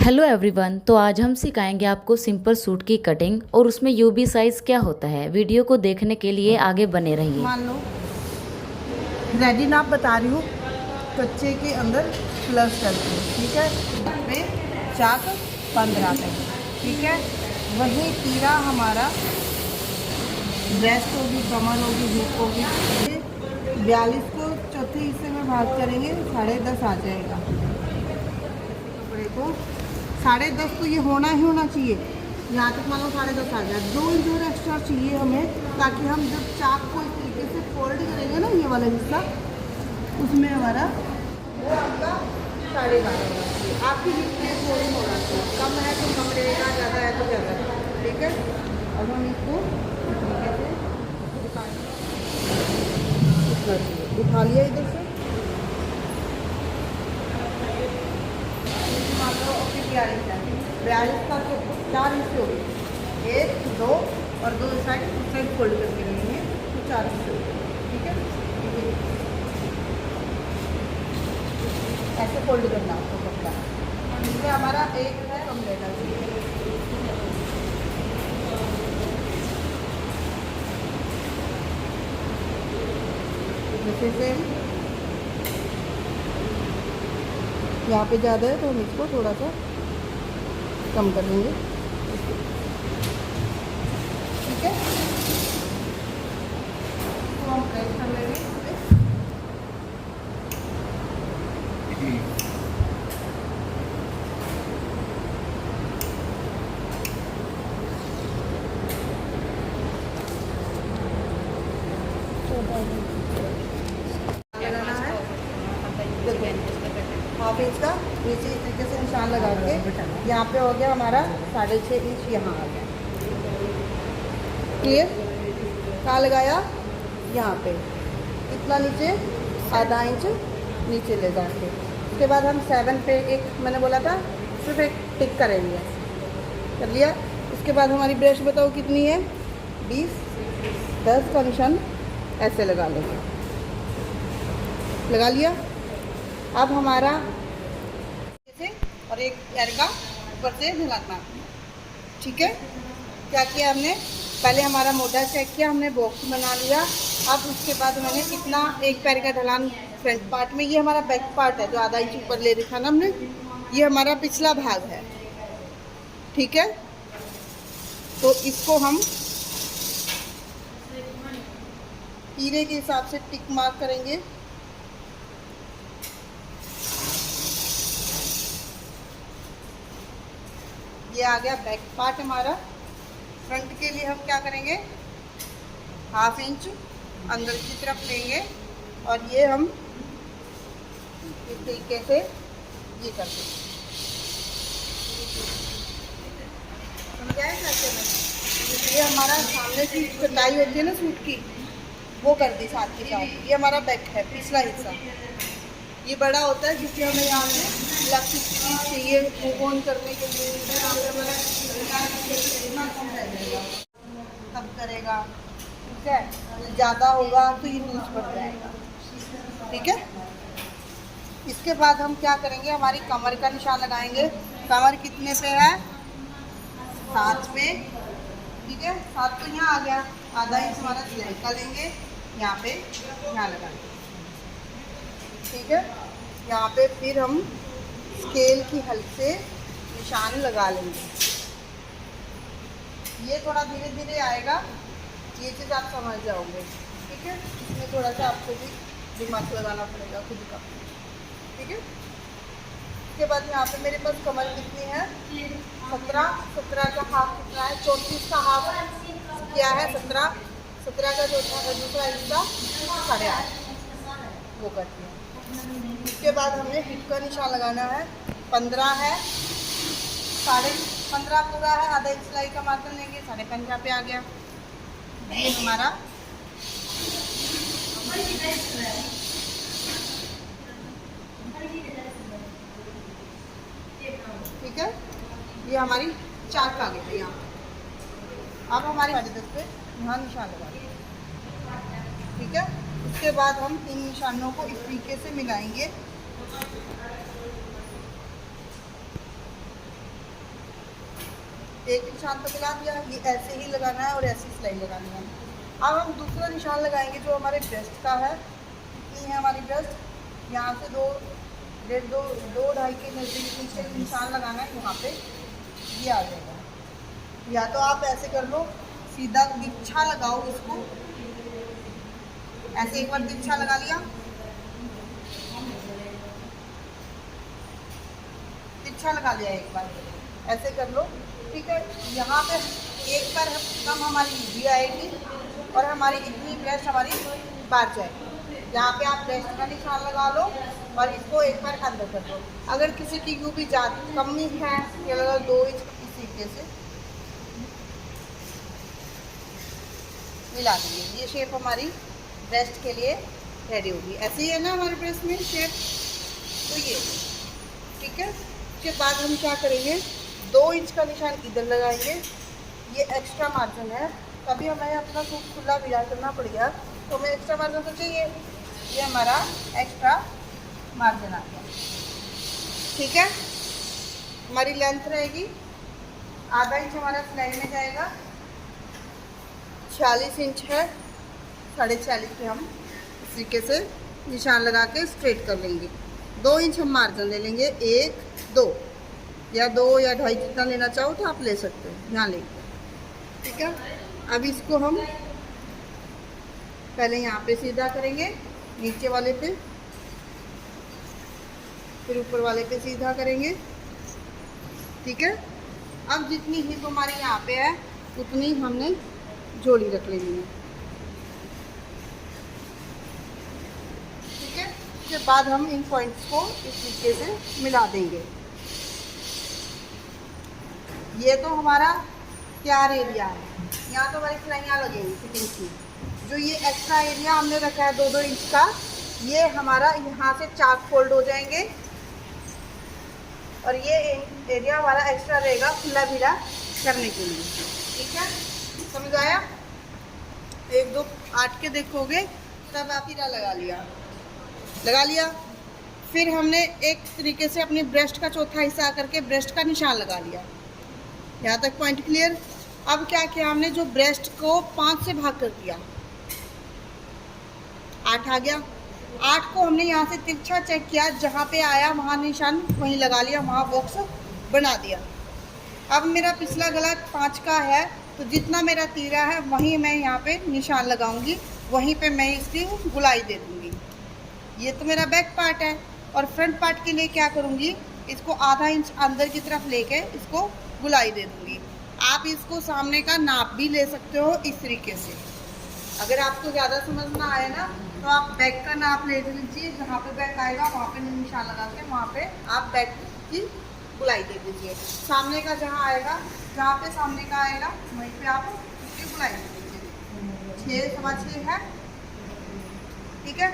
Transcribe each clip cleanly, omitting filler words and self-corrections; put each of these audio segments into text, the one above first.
Hello everyone. तो आज हम सिखाएंगे आपको सिंपल सूट की कटिंग और उसमें यूबी साइज क्या होता है। वीडियो को देखने के लिए आगे बने रहिए। मान लो रेडी नाप बता रही हूँ, कच्चे के अंदर प्लस करके, ठीक है, पे चाक 15 पे, ठीक है। वही तीरा हमारा ब्रेस्ट होगी, कमर होगी, हिप होगी। 42 को चौथे हिस्से में भाग करेंगे, 10.5 आ जाएगा। कपड़े को 10.5 तो ये होना ही होना चाहिए। यहाँ तक मान लो 10.5 आ जाए, 2 इंच और एक्स्ट्रा चाहिए हमें, ताकि हम जब चाक को इस तरीके से फोल्ड करेंगे ना, ये वाला हिस्सा, उसमें हमारा वो आपका 12.5 होना चाहिए। आपकी वीकनेस थोड़ी होना चाहिए, कम है तो कम रहेगा, ज़्यादा है तो ज़्यादा, ठीक है। अब हम इसको इस तरीके से उठा लिया इधर से, मान लो 42 है, 42 का तो 4 हिस्से हो गए, 1 2 और 2 साइड फोल्ड करके रहेंगे, तो 4 हिस्से हो गए, ठीक है। ऐसे फोल्ड करना आपको कपड़ा, इसमें हमारा एक है कम लेना चाहिए। जैसे सेम यहाँ पे ज़्यादा है तो हम इसको थोड़ा सा कम कर लेंगे, ठीक है। तो हम प्रेस कर लेंगे लगाना है। हाफ इंच का नीचे इस तरीके से निशान लगा के यहाँ पे हो गया हमारा 6.5 इंच, यहाँ आ गया, क्लियर। कहाँ लगाया? यहाँ पे, इतना नीचे, आधा इंच नीचे ले जाके। उसके बाद हम 7 पे एक, मैंने बोला था सिर्फ एक टिक करेंगे, कर लिया। उसके बाद हमारी ब्रश बताओ कितनी है, 20, 10 का निशान ऐसे लगा लेंगे, लगा लिया। अब हमारा ऐसे और एक पैर का ऊपर से ढलाना, ठीक है। क्या किया हमने, पहले हमारा मोटा चेक किया, हमने बॉक्स बना लिया। अब उसके बाद मैंने इतना एक पैर का ढलान फ्रंट पार्ट में, ये हमारा बैक पार्ट है जो आधा इंच ऊपर ले रखा ना हमने, ये हमारा पिछला भाग है, ठीक है। तो इसको हम तीरे के हिसाब से टिक मार्क करेंगे। ये आ गया बैक पार्ट हमारा। फ्रंट के लिए हम क्या करेंगे, हाफ इंच अंदर की तरफ लेंगे और ये हम इस तरीके से ये कर देंगे, समझाए कैसे में। ये हमारा सामने की कटाई होती है ना सूट की, वो कर दी साथ के साथ। ये हमारा बैक है, पिछला हिस्सा, ये बड़ा होता है जिससे हमें यहाँ पे इलास्टिक चीज़ चाहिए मूव ऑन करने के लिए, तब करेगा, ठीक है। ज़्यादा होगा तो ये लूज पड़ जाएगा, ठीक है। इसके बाद हम क्या करेंगे, हमारी कमर का निशान लगाएंगे। कमर कितने पे है, 7 पे, ठीक है। 7 तो यहाँ आ गया, आधा इंच हमारा सिलाई का लेंगे, यहाँ पे यहाँ लगाएंगे, ठीक है। यहाँ पे फिर हम स्केल की हेल्प से निशान लगा लेंगे। ये थोड़ा धीरे धीरे आएगा, ये चीज़ आप समझ जाओगे, ठीक है। इसमें थोड़ा सा आपको भी दिमाग लगाना पड़ेगा खुद का, ठीक है। उसके बाद यहाँ पे मेरे पास कमर कितनी है, 17 का हाफ कितना है, 34 का हाफ क्या है, 17 का जो दूसरा हिस्सा 8.5 वो करती है। उसके बाद हमने हिप का निशान लगाना है, 15 है, 15.5 पूरा है, आधा इंच सिलाई का मार्कर लेंगे, 15.5 पे आ गया। ये हमारा ठीक है, ये हमारी चाक आ गई यहाँ। अब हमारी 10.5 पे यहाँ निशान लगा देंगे, ठीक है। उसके बाद हम इन निशानों को इस तरीके से मिलाएंगे, एक निशान तो मिला दिया, ये ऐसे ही लगाना है और ऐसी सिलाई लगानी है। अब हम दूसरा निशान लगाएंगे जो हमारे ब्रेस्ट का है। कितनी है हमारी ब्रेस्ट, यहाँ से 2.5 के नज़दीक नीचे निशान लगाना है, यहाँ पे ये आ जाएगा। या तो आप ऐसे कर लो, सीधा तिरछा लगाओ इसको, ऐसे एक बार तिरछा लगा लिया, तिरछा लगा लिया एक बार, ऐसे कर लो, ठीक है। यहाँ पे एक बार कम हमारी यूबी आएगी और हमारी इतनी ब्रेस्ट हमारी बाहर जाएगी। यहाँ पे आप ब्रेस्ट का निशान लगा लो और इसको एक बार अंदर कर दो। अगर किसी की यूबी ज़्यादा कमी है, ये लगा 2 इंच, इस तरीके से मिला देंगे। ये शेप हमारी ब्रेस्ट के लिए रेडी होगी। ऐसे ही है ना हमारे ब्रेस्ट में शेप, तो ये ठीक है। उसके बाद हम क्या करेंगे, 2 इंच का निशान इधर लगाएंगे, ये एक्स्ट्रा मार्जिन है। कभी हमें अपना सूट खुला विदा करना पड़ेगा तो हमें एक्स्ट्रा मार्जिन तो चाहिए, ये हमारा एक्स्ट्रा मार्जिन आ गया, ठीक है। हमारी लेंथ रहेगी आधा इंच, हमारा सिलाई में जाएगा 46 इंच है, 46.5 पे हम इस तरीके से निशान लगा के स्ट्रेट कर लेंगे। 2 इंच हम मार्जिन ले लेंगे, 1, 2 या 2 या 2.5 जितना लेना चाहो तो आप ले सकते हो, यहाँ लेंगे, ठीक है। अब इसको हम पहले यहाँ पे सीधा करेंगे, नीचे वाले पे, फिर ऊपर वाले पे सीधा करेंगे, ठीक है। अब जितनी हिप हमारी यहाँ पे है उतनी हमने जोड़ी रख लेनी है, ठीक है। उसके बाद हम इन पॉइंट्स को इस तरीके से मिला देंगे। ये तो हमारा तैयार एरिया है, यहाँ तो हमारी सिलाइयाँ लगेंगी फिटिंग की। जो ये एक्स्ट्रा एरिया हमने रखा है 2-2 इंच का, ये हमारा यहाँ से 4 फोल्ड हो जाएंगे और ये एरिया हमारा एक्स्ट्रा रहेगा खुला भिला करने के लिए, ठीक है। समझ आया? 1-2 8 के देखोगे तब आप हीरा लगा लिया। फिर हमने एक तरीके से अपनी ब्रेस्ट का चौथा हिस्सा करके ब्रेस्ट का निशान लगा लिया। यहाँ तक पॉइंट क्लियर। अब क्या किया हमने, जो ब्रेस्ट को 5 से भाग कर दिया, 8 आ गया। 8 को हमने यहाँ से तिरछा चेक किया, जहाँ पे आया वहाँ निशान वहीं लगा लिया, वहाँ बॉक्स बना दिया। अब मेरा पिछला गला 5 का है, तो जितना मेरा तीरा है वहीं मैं यहाँ पे निशान लगाऊंगी, वहीं पे मैं इसकी गुलाई दे दूँगी। ये तो मेरा बैक पार्ट है। और फ्रंट पार्ट के लिए क्या करूँगी, इसको आधा इंच अंदर की तरफ लेके इसको गुलाई दे दूँगी। आप इसको सामने का नाप भी ले सकते हो इस तरीके से। अगर आपको ज़्यादा समझ ना आए ना तो आप बैक का नाप ले लीजिए, जहाँ पे बैक आएगा वहाँ पे निशान लगा के वहाँ पे आप बैक की गुलाई दे दीजिए। सामने का जहाँ आएगा, जहाँ पे सामने का आएगा वहीं पे आप उसकी गुलाई दे दीजिए। 6 सवा 6 है, ठीक है।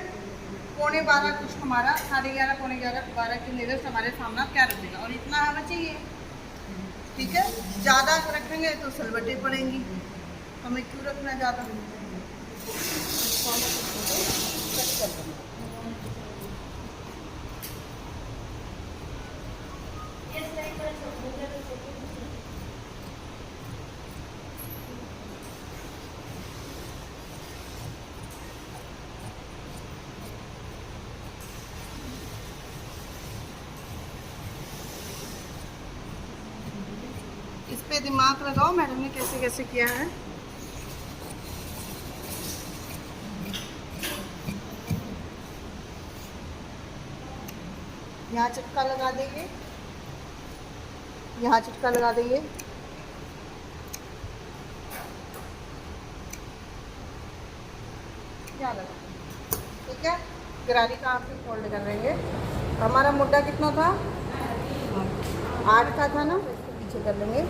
11:15 कुछ हमारा 11:30 पौने 11 12 के नियरेस्ट हमारे सामना क्या रखेगा, और इतना हमें चाहिए, ठीक है। ज़्यादा रखेंगे तो सलवटें पड़ेंगी, हमें क्यों रखना ज़्यादा। इस पे दिमाग लगाओ मैडम ने कैसे कैसे किया है। यहाँ चटका लगा देंगे, यहाँ चटका लगा देंगे, यहाँ लगा, ठीक है। गरारी का आप फोल्ड कर देंगे। हमारा मुड्डा कितना था, 8 का था ना, इसको पीछे कर लेंगे।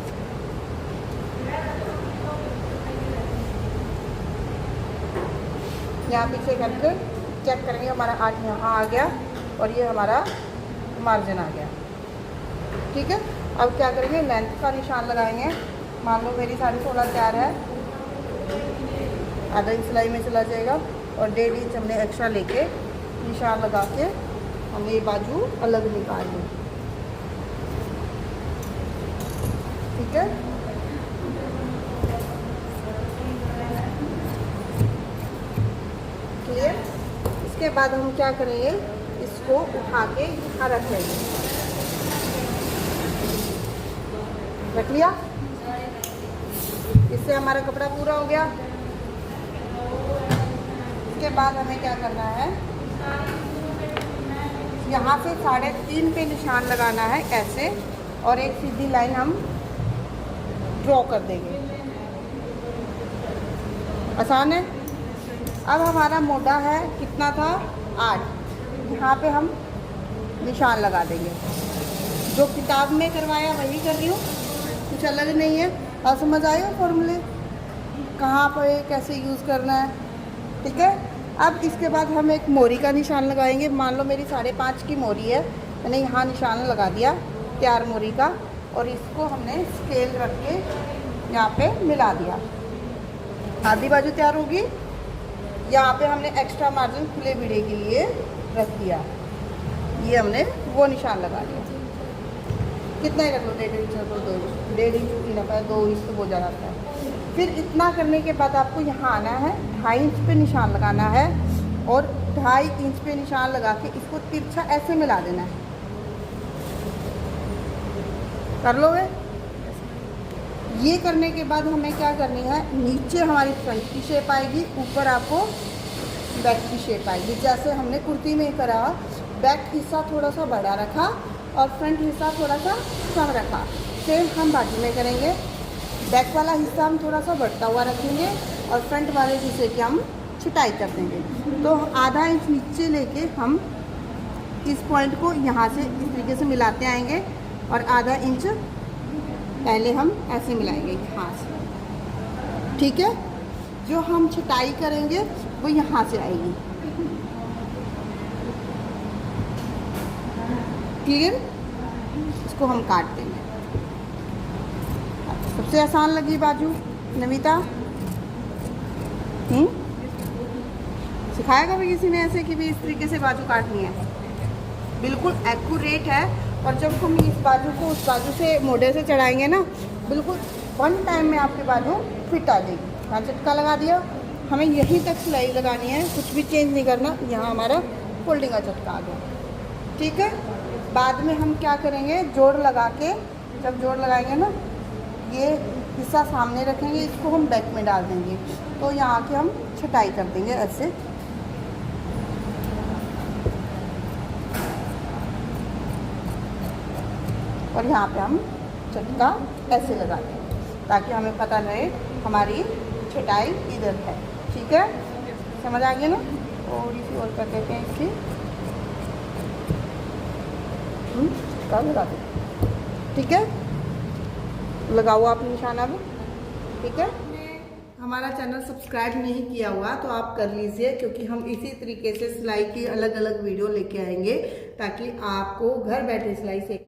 यहाँ पीछे करके चेक करेंगे, हमारा 8 यहाँ आ गया और ये हमारा मार्जिन आ गया, ठीक है। अब क्या करेंगे, लेंथ का निशान लगाएंगे। मान लो मेरी 16.5 तैयार है, आधा इंच सिलाई में चला जाएगा और 1.5 इंच हमने एक्स्ट्रा लेके निशान लगा के हमने ये बाजू अलग निकाल ली, ठीक है। बाद हम क्या करेंगे, इसको उठा के यहाँ रख लेंगे। रख लिया। इससे हमारा कपड़ा पूरा हो गया। इसके बाद हमें क्या करना है, यहाँ से 3.5 पे निशान लगाना है ऐसे, और एक सीधी लाइन हम ड्रॉ कर देंगे। आसान है। अब हमारा मोटा है, कितना था 8, यहाँ पे हम निशान लगा देंगे। जो किताब में करवाया वही कर रही हूँ, कुछ अलग नहीं है। और समझ आए फॉर्मूले कहाँ पर कैसे यूज़ करना है, ठीक है। अब इसके बाद हम एक मोरी का निशान लगाएंगे। मान लो मेरी 5.5 की मोरी है, मैंने यहाँ निशान लगा दिया तैयार मोरी का, और इसको हमने स्केल रख के यहाँ पे मिला दिया। आधी बाजू तैयार होगी। यहाँ पे हमने एक्स्ट्रा मार्जिन खुले बीड़े के लिए रख दिया। ये हमने वो निशान लगा लिया। कितना ही कर लो, 1.5 इंच तो 2 इंच, 1.5 इंच की नफा 2 इंच तो हो जाता है। फिर इतना करने के बाद आपको यहाँ आना है, 2.5 इंच पे निशान लगाना है, और 2.5 इंच पे निशान लगा के इसको तिरछा ऐसे मिला देना है। कर लोगे? ये करने के बाद हमें क्या करनी है, नीचे हमारी फ्रंट की शेप आएगी, ऊपर आपको बैक की शेप आएगी। जैसे हमने कुर्ती में करा, बैक हिस्सा थोड़ा सा बड़ा रखा और फ्रंट हिस्सा थोड़ा सा कम रखा। सेम हम बाजू में करेंगे। बैक वाला हिस्सा हम थोड़ा सा बढ़ता हुआ रखेंगे और फ्रंट वाले हिस्से की हम छुटाई कर देंगे। तो आधा इंच नीचे लेके हम इस पॉइंट को यहाँ से इस तरीके से मिलाते आएंगे, और आधा इंच पहले हम ऐसे मिलाएंगे यहाँ से, ठीक है। जो हम छटाई करेंगे वो यहाँ से आएगी। क्लियर? इसको हम काट देंगे। सबसे आसान लगी बाजू नमिता? सिखाया कभी किसी ने ऐसे कि भी इस तरीके से बाजू काटनी है? बिल्कुल एक्यूरेट है। और जब हम इस बाजू को उस बाजू से मोड़े से चढ़ाएंगे ना, बिल्कुल 1 टाइम में आपकी बाजू फिट आ जाएगी। यहाँ झटका लगा दिया, हमें यहीं तक सिलाई लगानी है, कुछ भी चेंज नहीं करना। यहाँ हमारा फोल्डिंग का झटका आ गया, ठीक है। बाद में हम क्या करेंगे, जोड़ लगा के, जब जोड़ लगाएंगे ना, ये हिस्सा सामने रखेंगे, इसको हम बैक में डाल देंगे। तो यहाँ के हम छटाई कर देंगे ऐसे। और यहाँ पे हम झटका ऐसे लगा देंगे ताकि हमें पता रहे हमारी छटाई इधर है, ठीक है। समझ आ गया ना? थोड़ी सी और कर देते हैं इसकी, झटका लगा दें, ठीक है। लगाओ आप निशाना भी, ठीक है। हमारा चैनल सब्सक्राइब नहीं किया हुआ तो आप कर लीजिए, क्योंकि हम इसी तरीके से सिलाई की अलग अलग वीडियो लेके आएंगे ताकि आपको घर बैठे सिलाई से